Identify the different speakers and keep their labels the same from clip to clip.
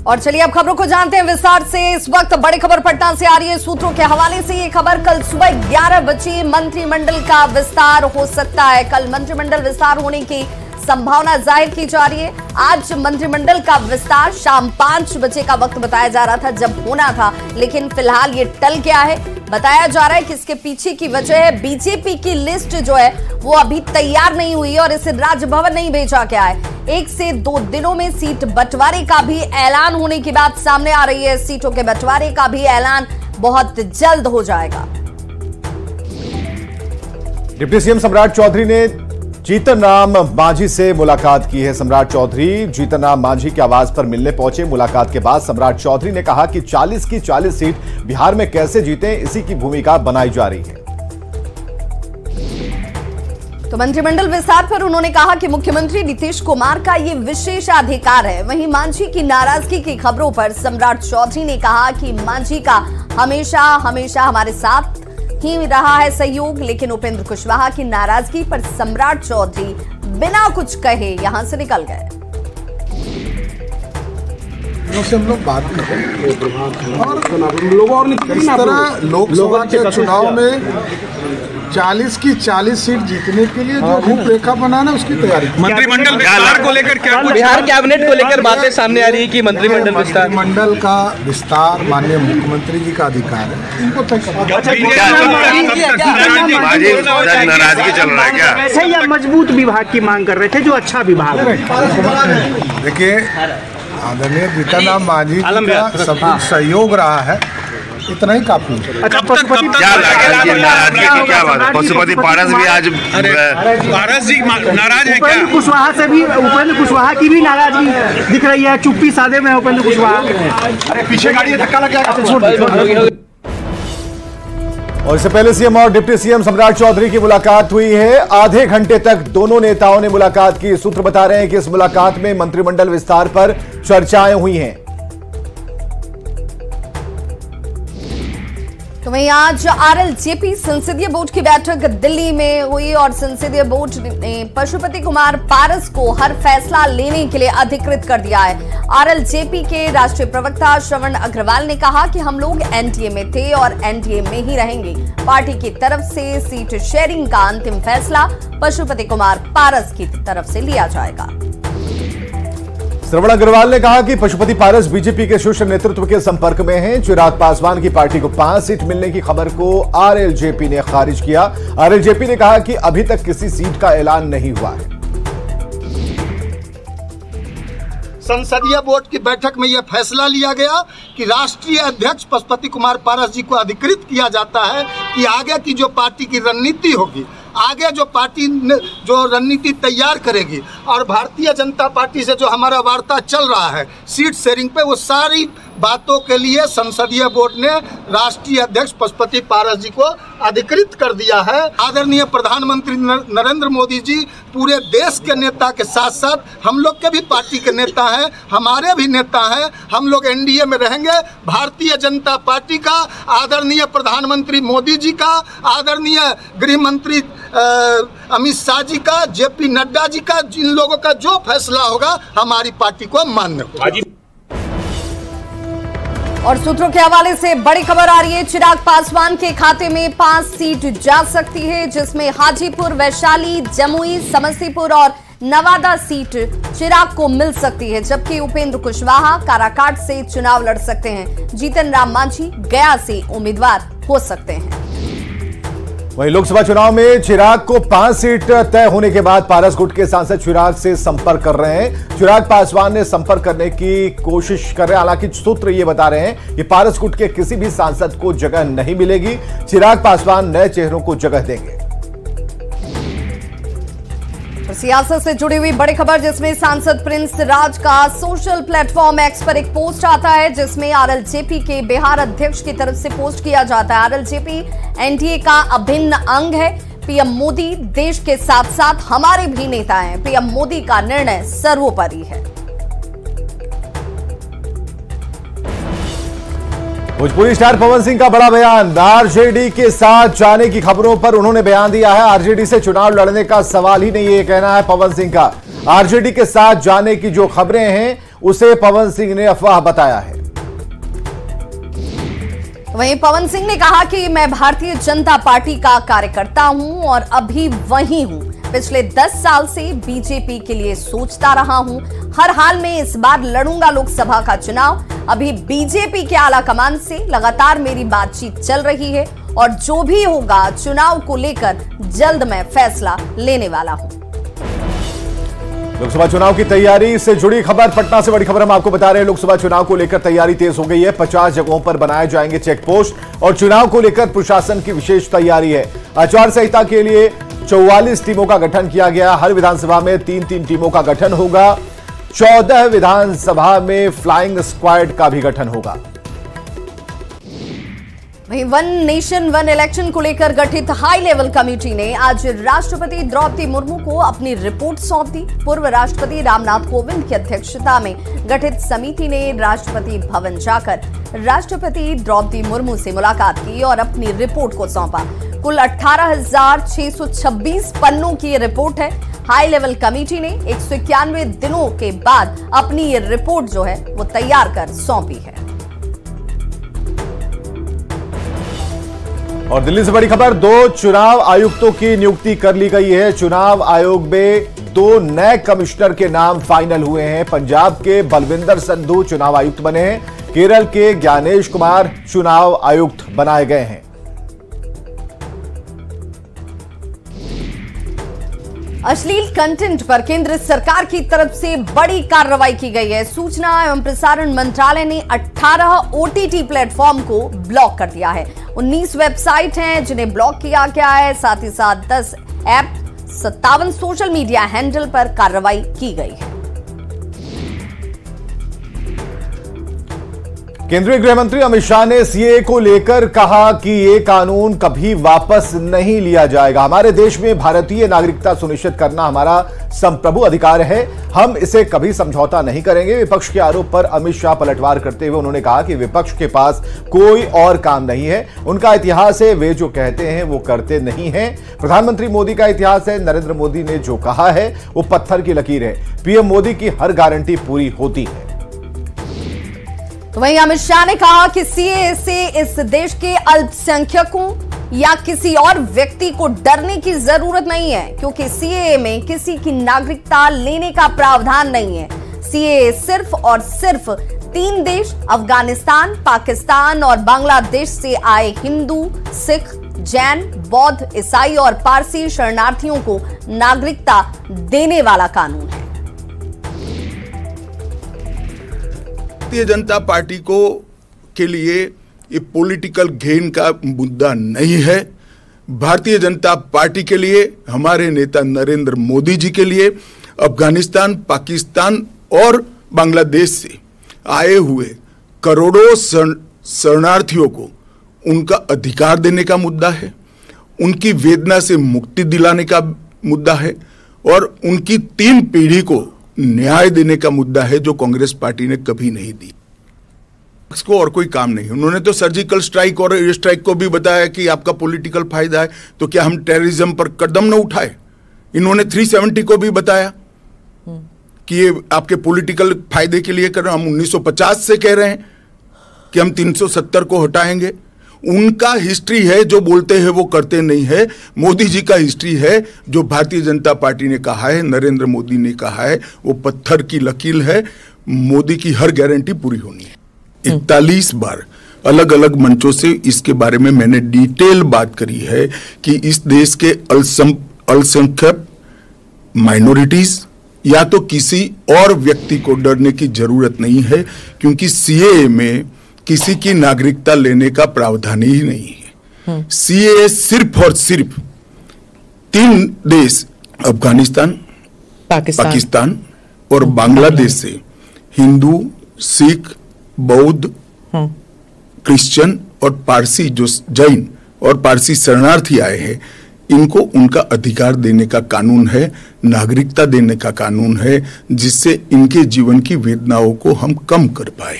Speaker 1: और चलिए अब खबरों को जानते हैं विस्तार से। इस वक्त बड़ी खबर पटना से आ रही है। सूत्रों के हवाले से ये खबर, कल सुबह 11 बजे मंत्रिमंडल का विस्तार हो सकता है। कल मंत्रिमंडल विस्तार होने की संभावना जाहिर की जा रही है। आज मंत्रिमंडल का विस्तार शाम 5 बजे का वक्त बताया जा रहा था जब होना था, लेकिन फिलहाल ये टल गया है। बताया जा रहा है कि इसके पीछे की वजह है बीजेपी की लिस्ट जो है वो अभी तैयार नहीं हुई है और इसे राजभवन नहीं भेजा गया है। 1 से 2 दिनों में सीट बंटवारे का भी ऐलान होने की बात सामने आ रही है। सीटों के बंटवारे का भी ऐलान बहुत जल्द हो जाएगा।
Speaker 2: डिप्टी सीएम सम्राट चौधरी ने जीतन राम मांझी से मुलाकात की है। सम्राट चौधरी जीतन राम मांझी के आवास पर मिलने पहुंचे। मुलाकात के बाद सम्राट चौधरी ने कहा कि 40 की 40 सीट बिहार में कैसे जीतें, इसी की भूमिका बनाई जा रही है।
Speaker 1: तो मंत्रिमंडल विस्तार पर उन्होंने कहा कि मुख्यमंत्री नीतीश कुमार का ये विशेषाधिकार है। वहीं मांझी की नाराजगी की खबरों पर सम्राट चौधरी ने कहा कि मांझी का हमेशा हमारे साथ ही रहा है सहयोग, लेकिन उपेंद्र कुशवाहा की नाराजगी पर सम्राट चौधरी बिना कुछ कहे यहां से निकल गए।
Speaker 3: से हम लोग बात कर रहे हैं और इस तरह लोकसभा के चुनाव में 40 की 40 सीट जीतने के लिए जो रूपरेखा बनाना उसकी तैयारी।
Speaker 4: मंत्रिमंडल विस्तार को लेकर क्या
Speaker 5: बिहार कैबिनेट को लेकर बातें सामने आ रही है कि
Speaker 3: मंत्रिमंडल का विस्तार माननीय मुख्यमंत्री जी का अधिकार है, इनको तय
Speaker 4: नाराजगी चल रहा है क्या?
Speaker 5: वैसे ही मजबूत विभाग की मांग कर रहे थे जो अच्छा विभाग है।
Speaker 3: देखिए आदरणीय जीतन राम मांझी का सब कुछ सहयोग रहा है, इतना ही काफी है।
Speaker 5: अच्छा, पशुपति
Speaker 4: क्या क्या बात है? पशुपति पारस भी आज पारस जी नाराज है क्या?
Speaker 5: उपेंद्र कुशवाहा से भी, उपेंद्र कुशवाहा की भी नाराजगी दिख रही है। चुप्पी साधे में उपेंद्र कुशवाहा।
Speaker 4: अरे पीछे गाड़ी धक्का लग गया।
Speaker 2: और इससे पहले सीएम और डिप्टी सीएम सम्राट चौधरी की मुलाकात हुई है। आधे घंटे तक दोनों नेताओं ने मुलाकात की। सूत्र बता रहे हैं कि इस मुलाकात में मंत्रिमंडल विस्तार पर चर्चाएं हुई हैं।
Speaker 1: तो वहीं आज आरएलजेपी संसदीय बोर्ड की बैठक दिल्ली में हुई और संसदीय बोर्ड ने पशुपति कुमार पारस को हर फैसला लेने के लिए अधिकृत कर दिया है। आरएलजेपी के राष्ट्रीय प्रवक्ता श्रवण अग्रवाल ने कहा कि हम लोग एनडीए में थे और एनडीए में ही रहेंगे। पार्टी की तरफ से सीट शेयरिंग का अंतिम फैसला पशुपति कुमार पारस की तरफ से लिया जाएगा।
Speaker 2: श्रवण अग्रवाल ने कहा कि पशुपति पारस बीजेपी के शीर्ष नेतृत्व के संपर्क में हैं। चिराग पासवान की पार्टी को 5 सीट मिलने की खबर को आरएलजेपी ने खारिज किया। आरएलजेपी ने कहा कि अभी तक किसी सीट का ऐलान नहीं हुआ है।
Speaker 6: संसदीय बोर्ड की बैठक में यह फैसला लिया गया कि राष्ट्रीय अध्यक्ष पशुपति कुमार पारस जी को अधिकृत किया जाता है कि आगे की जो पार्टी की रणनीति होगी, आगे जो पार्टी जो रणनीति तैयार करेगी और भारतीय जनता पार्टी से जो हमारा वार्ता चल रहा है सीट शेयरिंग पे, वो सारी बातों के लिए संसदीय बोर्ड ने राष्ट्रीय अध्यक्ष पशुपति पारस जी को अधिकृत कर दिया है। आदरणीय प्रधानमंत्री नरेंद्र मोदी जी पूरे देश के नेता के साथ साथ हम लोग के भी पार्टी के नेता हैं, हमारे भी नेता हैं। हम लोग एनडीए में रहेंगे। भारतीय जनता पार्टी का, आदरणीय प्रधानमंत्री मोदी जी का, आदरणीय गृह मंत्री अमित शाह जी का, जेपी नड्डा जी का, जिन लोगों का जो फैसला होगा हमारी पार्टी को मान्य होगा।
Speaker 1: और सूत्रों के हवाले से बड़ी खबर आ रही है। चिराग पासवान के खाते में 5 सीट जा सकती है, जिसमें हाजीपुर, वैशाली, जमुई, समस्तीपुर और नवादा सीट चिराग को मिल सकती है, जबकि उपेंद्र कुशवाहा काराकाट से चुनाव लड़ सकते हैं। जीतन राम मांझी गया से उम्मीदवार हो सकते हैं।
Speaker 2: वहीं लोकसभा चुनाव में चिराग को 5 सीट तय होने के बाद पारस गुट के सांसद चिराग से संपर्क कर रहे हैं। चिराग पासवान ने संपर्क करने की कोशिश कर रहे हैं। हालांकि सूत्र ये बता रहे हैं कि पारस गुट के किसी भी सांसद को जगह नहीं मिलेगी। चिराग पासवान नए चेहरों को जगह देंगे।
Speaker 1: सियासत से जुड़ी हुई बड़ी खबर, जिसमें सांसद प्रिंस राज का सोशल प्लेटफॉर्म एक्स पर एक पोस्ट आता है, जिसमें आरएलजेपी के बिहार अध्यक्ष की तरफ से पोस्ट किया जाता है। आरएलजेपी एनडीए का अभिन्न अंग है। पीएम मोदी देश के साथ साथ हमारे भी नेता हैं। पीएम मोदी का निर्णय सर्वोपरि है।
Speaker 2: भोजपुरी स्टार पवन सिंह का बड़ा बयान। आरजेडी के साथ जाने की खबरों पर उन्होंने बयान दिया है। आरजेडी से चुनाव लड़ने का सवाल ही नहीं, ये कहना है पवन सिंह का। आरजेडी के साथ जाने की जो खबरें हैं उसे पवन सिंह ने अफवाह बताया है।
Speaker 1: वहीं पवन सिंह ने कहा कि मैं भारतीय जनता पार्टी का कार्यकर्ता हूं और अभी वहीं हूं। पिछले 10 साल से बीजेपी के लिए सोचता रहा हूं। हर हाल में इस बार लड़ूंगा लोकसभा का चुनाव। अभी बीजेपी के आला कमान से लगातार मेरी बातचीत चल रही है और जो भी होगा चुनाव को लेकर जल्द मैं फैसला लेने वाला हूं।
Speaker 2: लोकसभा चुनाव की तैयारी से जुड़ी खबर, पटना से बड़ी खबर हम आपको बता रहे हैं। लोकसभा चुनाव को लेकर तैयारी तेज हो गई है। 50 जगहों पर बनाए जाएंगे चेक पोस्ट और चुनाव को लेकर प्रशासन की विशेष तैयारी है। आचार संहिता के लिए 44 टीमों का गठन किया गया। हर विधानसभा में 3-3 टीमों का गठन होगा। 14 विधानसभा में फ्लाइंग स्क्वाड का भी गठन होगा।
Speaker 1: वहीं वन नेशन वन इलेक्शन को लेकर गठित हाई लेवल कमेटी ने आज राष्ट्रपति द्रौपदी मुर्मू को अपनी रिपोर्ट सौंप दी। पूर्व राष्ट्रपति रामनाथ कोविंद की अध्यक्षता में गठित समिति ने राष्ट्रपति भवन जाकर राष्ट्रपति द्रौपदी मुर्मू से मुलाकात की और अपनी रिपोर्ट को सौंपा। कुल 18,626 पन्नों की रिपोर्ट है। हाई लेवल कमेटी ने 191 दिनों के बाद अपनी ये रिपोर्ट जो है वो तैयार कर सौंपी है।
Speaker 2: और दिल्ली से बड़ी खबर, 2 चुनाव आयुक्तों की नियुक्ति कर ली गई है। चुनाव आयोग में 2 नए कमिश्नर के नाम फाइनल हुए हैं। पंजाब के बलविंदर संधू चुनाव आयुक्त बने हैं। केरल के ज्ञानेश कुमार चुनाव आयुक्त बनाए गए हैं।
Speaker 1: अश्लील कंटेंट पर केंद्र सरकार की तरफ से बड़ी कार्रवाई की गई है। सूचना एवं प्रसारण मंत्रालय ने 18 OTT प्लेटफॉर्म को ब्लॉक कर दिया है। 19 वेबसाइट हैं जिन्हें ब्लॉक किया गया है। साथ ही साथ 10 ऐप, 57 सोशल मीडिया हैंडल पर कार्रवाई की गई है।
Speaker 2: केंद्रीय गृह मंत्री अमित शाह ने सीएए को लेकर कहा कि ये कानून कभी वापस नहीं लिया जाएगा। हमारे देश में भारतीय नागरिकता सुनिश्चित करना हमारा संप्रभु अधिकार है। हम इसे कभी समझौता नहीं करेंगे। विपक्ष के आरोप पर अमित शाह पलटवार करते हुए उन्होंने कहा कि विपक्ष के पास कोई और काम नहीं है। उनका इतिहास है, वे जो कहते हैं वो करते नहीं हैं। प्रधानमंत्री मोदी का इतिहास है, नरेंद्र मोदी ने जो कहा है वो पत्थर की लकीर है। पीएम मोदी की हर गारंटी पूरी होती है।
Speaker 1: तो वहीं अमित शाह ने कहा कि सीएए से इस देश के अल्पसंख्यकों या किसी और व्यक्ति को डरने की जरूरत नहीं है, क्योंकि सीएए में किसी की नागरिकता लेने का प्रावधान नहीं है। सीएए सिर्फ और सिर्फ 3 देश अफगानिस्तान, पाकिस्तान और बांग्लादेश से आए हिंदू, सिख, जैन, बौद्ध, ईसाई और पारसी शरणार्थियों को नागरिकता देने वाला कानून है।
Speaker 7: भारतीय जनता पार्टी को के लिए ये पॉलिटिकल गेन का मुद्दा नहीं है। भारतीय जनता पार्टी के लिए, हमारे नेता नरेंद्र मोदी जी के लिए अफगानिस्तान, पाकिस्तान और बांग्लादेश से आए हुए करोड़ों शरणार्थियों को उनका अधिकार देने का मुद्दा है, उनकी वेदना से मुक्ति दिलाने का मुद्दा है और उनकी 3 पीढ़ी को न्याय देने का मुद्दा है, जो कांग्रेस पार्टी ने कभी नहीं दी। इसको और कोई काम नहीं। उन्होंने तो सर्जिकल स्ट्राइक और एयर स्ट्राइक को भी बताया कि आपका पॉलिटिकल फायदा है, तो क्या हम टेररिज्म पर कदम न उठाए? इन्होंने 370 को भी बताया कि ये आपके पॉलिटिकल फायदे के लिए कर रहे हैं। हम 1950 से कह रहे हैं कि हम 370 को हटाएंगे। उनका हिस्ट्री है, जो बोलते हैं वो करते नहीं है। मोदी जी का हिस्ट्री है, जो भारतीय जनता पार्टी ने कहा है, नरेंद्र मोदी ने कहा है, वो पत्थर की लकीर है। मोदी की हर गारंटी पूरी होनी है। 41 बार अलग अलग मंचों से इसके बारे में मैंने डिटेल बात करी है कि इस देश के अल्पसंख्यक माइनॉरिटीज या तो किसी और व्यक्ति को डरने की जरूरत नहीं है, क्योंकि सीएए में किसी की नागरिकता लेने का प्रावधान ही नहीं है। सीएए सिर्फ और सिर्फ 3 देश अफगानिस्तान, पाकिस्तान और बांग्लादेश से हिंदू, सिख, बौद्ध, क्रिश्चियन और पारसी, जो जैन और पारसी शरणार्थी आए हैं, इनको उनका अधिकार देने का कानून है, नागरिकता देने का कानून है, जिससे इनके जीवन की वेदनाओं को हम कम कर पाए।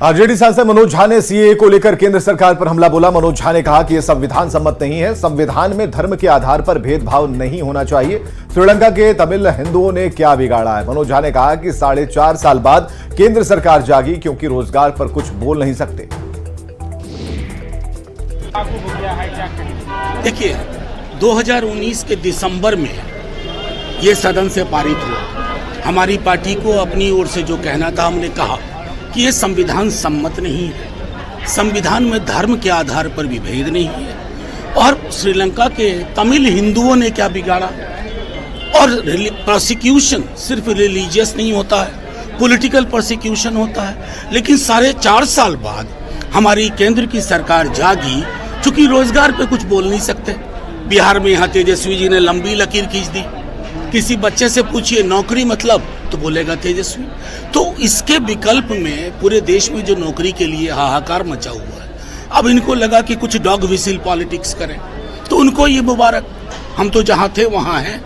Speaker 2: आरजेडी सांसद मनोज झा ने सीएए को लेकर केंद्र सरकार पर हमला बोला। मनोज झा ने कहा कि यह संविधान सम्मत नहीं है। संविधान में धर्म के आधार पर भेदभाव नहीं होना चाहिए। श्रीलंका के तमिल हिंदुओं ने क्या बिगाड़ा है। मनोज झा ने कहा कि 4.5 साल बाद केंद्र सरकार जागी क्योंकि रोजगार पर कुछ बोल नहीं सकते।
Speaker 8: देखिए 2019 के दिसंबर में ये सदन से पारित हुआ। हमारी पार्टी को अपनी ओर से जो कहना था हमने कहा कि ये संविधान सम्मत नहीं है। संविधान में धर्म के आधार पर भी भेद नहीं है। और श्रीलंका के तमिल हिंदुओं ने क्या बिगाड़ा। और प्रोसिक्यूशन सिर्फ रिलीजियस नहीं होता है, पॉलिटिकल प्रोसिक्यूशन होता है। लेकिन 4.5 साल बाद हमारी केंद्र की सरकार जागी, चूंकि रोजगार पे कुछ बोल नहीं सकते। बिहार में यहाँ तेजस्वी जी ने लंबी लकीर खींच दी। किसी बच्चे से पूछिए नौकरी मतलब, तो बोलेगा तेजस्वी। तो इसके विकल्प में पूरे देश में जो नौकरी के लिए हाहाकार मचा हुआ है, अब इनको लगा कि कुछ डॉग विसिल पॉलिटिक्स करें, तो उनको ये मुबारक। हम तो जहां थे वहां हैं।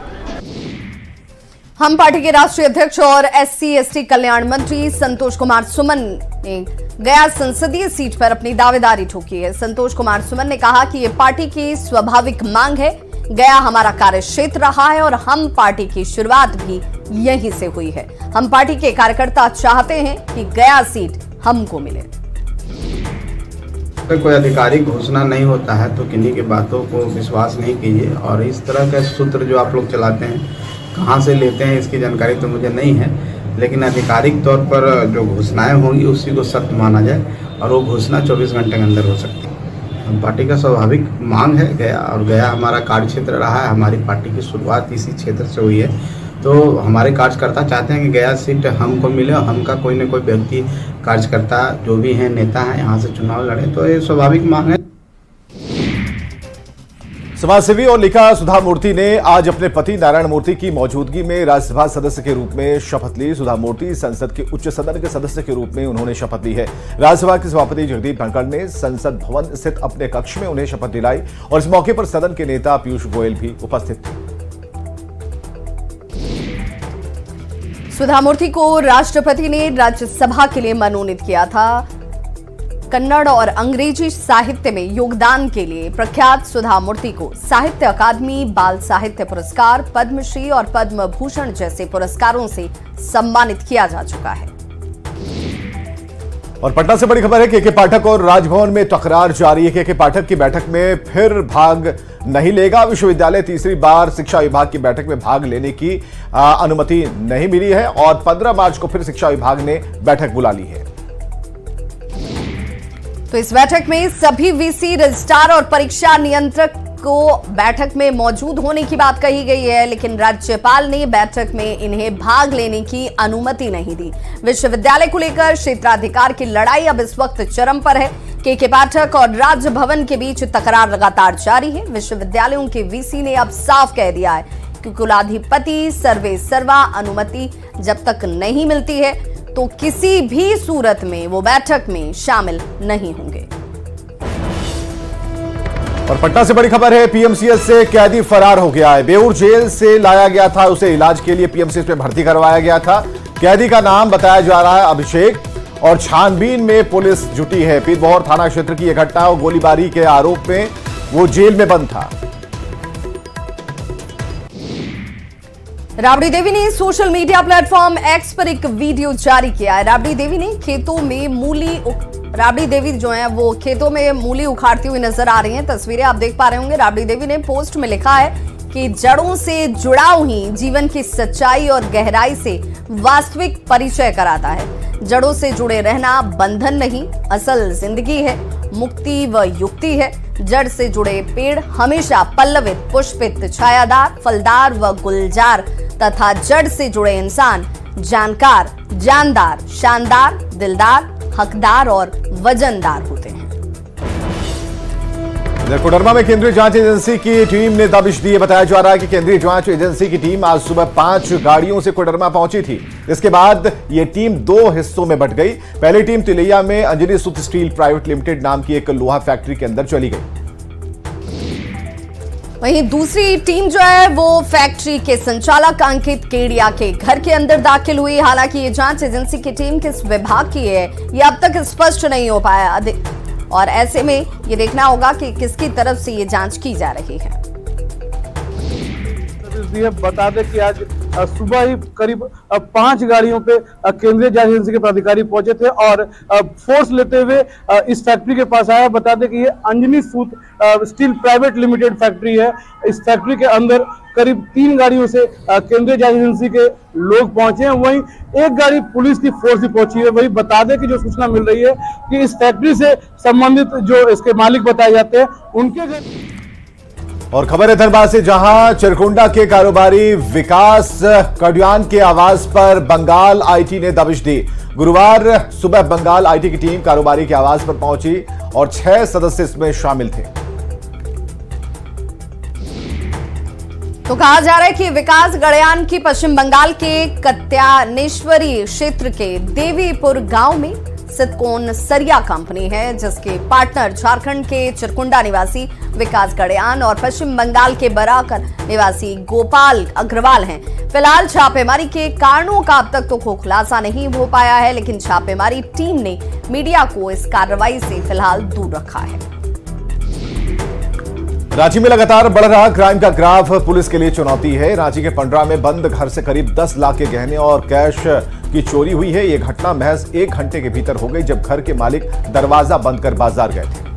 Speaker 1: हम पार्टी के राष्ट्रीय अध्यक्ष और SC/ST कल्याण मंत्री संतोष कुमार सुमन ने गया संसदीय सीट पर अपनी दावेदारी ठोकी है। संतोष कुमार सुमन ने कहा कि यह पार्टी की स्वाभाविक मांग है। गया हमारा कार्य क्षेत्र रहा है और हम पार्टी की शुरुआत भी यहीं से हुई है। हम पार्टी के कार्यकर्ता चाहते हैं कि गया सीट हमको मिले।
Speaker 9: कोई आधिकारिक घोषणा नहीं होता है तो किन्हीं की बातों को विश्वास नहीं कीजिए। और इस तरह का सूत्र जो आप लोग चलाते हैं, कहाँ से लेते हैं इसकी जानकारी तो मुझे नहीं है, लेकिन आधिकारिक तौर पर जो घोषणाएं होंगी उसी को सत्य माना जाए और वो घोषणा 24 घंटे के अंदर हो सकती है। हम पार्टी का स्वाभाविक मांग है गया, और गया हमारा कार्य क्षेत्र रहा है। हमारी पार्टी की शुरुआत इसी क्षेत्र से हुई है, तो हमारे कार्यकर्ता चाहते हैं कि गया सीट हमको मिले और हमका कोई न कोई व्यक्ति कार्यकर्ता जो भी हैं, नेता हैं, यहाँ से चुनाव लड़े, तो ये स्वाभाविक मांग है।
Speaker 2: समाजसेवी और लेखिका सुधा मूर्ति ने आज अपने पति नारायण मूर्ति की मौजूदगी में राज्यसभा सदस्य के रूप में शपथ ली। सुधा मूर्ति संसद के उच्च सदन के सदस्य के रूप में उन्होंने शपथ ली है। राज्यसभा के सभापति जगदीप धनखड़ ने संसद भवन स्थित अपने कक्ष में उन्हें शपथ दिलाई और इस मौके पर सदन के नेता पीयूष गोयल भी उपस्थित थे।
Speaker 1: सुधा मूर्ति को राष्ट्रपति ने राज्यसभा के लिए मनोनीत किया था। कन्नड़ और अंग्रेजी साहित्य में योगदान के लिए प्रख्यात सुधा मूर्ति को साहित्य अकादमी, बाल साहित्य पुरस्कार, पद्मश्री और पद्म भूषण जैसे पुरस्कारों से सम्मानित किया जा चुका है।
Speaker 2: और पटना से बड़ी खबर है, के पाठक और राजभवन में तकरार जारी है। के पाठक की बैठक में फिर भाग नहीं लेगा। विश्वविद्यालय तीसरी बार शिक्षा विभाग की बैठक में भाग लेने की अनुमति नहीं मिली है और 15 मार्च को फिर शिक्षा विभाग ने बैठक बुला ली है।
Speaker 1: तो इस बैठक में सभी वीसी, रजिस्ट्रार और परीक्षा नियंत्रक को बैठक में मौजूद होने की बात कही गई है, लेकिन राज्यपाल ने बैठक में इन्हें भाग लेने की अनुमति नहीं दी। विश्वविद्यालय को लेकर क्षेत्राधिकार की लड़ाई अब इस वक्त चरम पर है। के पाठक और राजभवन के बीच तकरार लगातार जारी है। विश्वविद्यालयों के वीसी ने अब साफ कह दिया है कि कुलाधिपति सर्वे सर्वा अनुमति जब तक नहीं मिलती है तो किसी भी सूरत में वो बैठक में शामिल नहीं होंगे।
Speaker 2: और पटना से बड़ी खबर है, पीएमसीएच से कैदी फरार हो गया है। बेऊर जेल से लाया गया था, उसे इलाज के लिए पीएमसीएच में भर्ती करवाया गया था। कैदी का नाम बताया जा रहा है अभिषेक और छानबीन में पुलिस जुटी है। पीरबहोर थाना क्षेत्र की यह घटना और गोलीबारी के आरोप में वो जेल में बंद था।
Speaker 1: राबड़ी देवी ने सोशल मीडिया प्लेटफॉर्म एक्स पर एक वीडियो जारी किया है। राबड़ी देवी जो है वो खेतों में मूली उखाड़ती हुई नजर आ रही हैं। तस्वीरें आप देख पा रहे होंगे। राबड़ी देवी ने पोस्ट में लिखा है कि जड़ों से जुड़ाव ही जीवन की सच्चाई और गहराई से वास्तविक परिचय कराता है। जड़ों से जुड़े रहना बंधन नहीं, असल जिंदगी है, मुक्ति व युक्ति है। जड़ से जुड़े पेड़ हमेशा पल्लवित, पुष्पित, छायादार, फलदार व गुलजार तथा जड़ से जुड़े इंसान जानकार, जानदार, शानदार, दिलदार, हकदार और वजनदार होते हैं।
Speaker 2: कोडरमा में केंद्रीय जांच एजेंसी की टीम ने दबिश दी है। बताया जा रहा है कि केंद्रीय जांच एजेंसी की टीम आज सुबह 5 गाड़ियों से कोडरमा पहुंची थी। इसके बाद यह टीम 2 हिस्सों में बंट गई। पहली टीम तिलैया में अंजनी सुत स्टील प्राइवेट लिमिटेड नाम की एक लोहा फैक्ट्री के अंदर चली गई।
Speaker 1: वहीं दूसरी टीम जो है वो फैक्ट्री के संचालक अंकित केडिया के घर के अंदर दाखिल हुई। हालांकि ये जांच एजेंसी की टीम किस विभाग की है ये अब तक स्पष्ट नहीं हो पाया और ऐसे में ये देखना होगा कि किसकी तरफ से ये जांच की जा रही है।
Speaker 10: बता दें कि आज सुबह ही करीब 5 गाड़ियों पे केंद्रीय जांच एजेंसी के पदाधिकारी पहुंचे थे और फोर्स लेते हुए इस फैक्ट्री के पास आया। बता दें कि ये अंजनी सूत स्टील प्राइवेट लिमिटेड फैक्ट्री है। इस फैक्ट्री के अंदर करीब 3 गाड़ियों से केंद्रीय जांच एजेंसी के लोग पहुंचे हैं, वहीं एक गाड़ी पुलिस की फोर्स भी पहुंची है। वही बता दें कि जो सूचना मिल रही है कि इस फैक्ट्री से संबंधित जो इसके मालिक बताए जाते हैं उनके घर।
Speaker 2: और खबर है धनबाद से, जहां चिरकुंडा के कारोबारी विकास कड्यान के आवास पर बंगाल आईटी ने दबिश दी। गुरुवार सुबह बंगाल आईटी की टीम कारोबारी के आवास पर पहुंची और 6 सदस्य इसमें शामिल थे।
Speaker 1: तो कहा जा रहा है कि विकास कड्यान की पश्चिम बंगाल के कत्यानेश्वरी क्षेत्र के देवीपुर गांव में सितकोन सरिया कंपनी है, जिसके पार्टनर झारखंड के चिरकुंडा निवासी विकास कड्यान और पश्चिम बंगाल के बराकर निवासी गोपाल अग्रवाल हैं। फिलहाल छापेमारी के कारणों का अब तक तो खुलासा नहीं हो पाया है, लेकिन छापेमारी टीम ने मीडिया को इस कार्रवाई से फिलहाल दूर रखा है।
Speaker 2: रांची में लगातार बढ़ रहा क्राइम का ग्राफ पुलिस के लिए चुनौती है। रांची के पंडरा में बंद घर से करीब 10 लाख के गहने और कैश की चोरी हुई है। यह घटना महज 1 घंटे के भीतर हो गई, जब घर के मालिक दरवाजा बंद कर बाजार गए थे।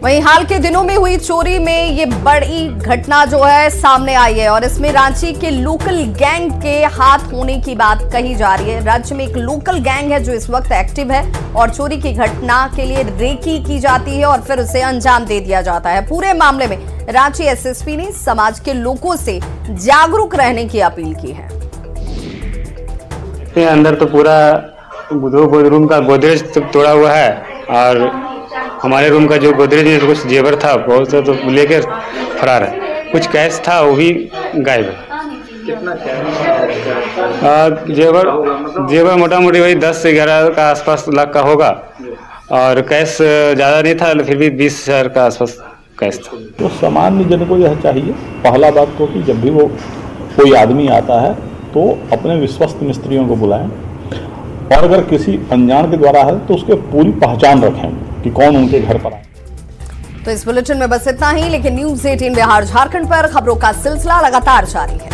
Speaker 1: वहीं हाल के दिनों में हुई चोरी में ये बड़ी घटना जो है सामने आई है और इसमें रांची के लोकल गैंग के हाथ होने की बात कही जा रही है। राज्य में एक लोकल गैंग है जो इस वक्त एक्टिव है और चोरी की घटना के लिए रेकी की जाती है और फिर उसे अंजाम दे दिया जाता है। पूरे मामले में रांची एसएसपी ने समाज के लोगों से जागरूक रहने की अपील की है।
Speaker 11: अंदर तो पूरा 2 रूम का गोदरेज तोड़ा हुआ है और हमारे रूम का जो गोदरेज में कुछ जेवर था बहुत सा तो लेकर फरार है। कुछ कैश था वो भी गायब है।
Speaker 9: कितना कैश?
Speaker 11: जेवर मोटा मोटी वही 10 से 11 का आसपास लाख का होगा और कैश ज़्यादा नहीं था, फिर भी 20,000 का आसपास कैश था।
Speaker 12: तो सामान्य जन को यह चाहिए, पहला बात तो कि जब भी वो कोई आदमी आता है तो अपने विश्वस्त मिस्त्रियों को बुलाएं और अगर किसी अनजान के द्वारा है तो उसके पूरी पहचान रखें कि कौन उनके घर पर आए।
Speaker 1: तो इस बुलेटिन में बस इतना ही, लेकिन न्यूज़ 18 बिहार झारखंड पर खबरों का सिलसिला लगातार जारी है।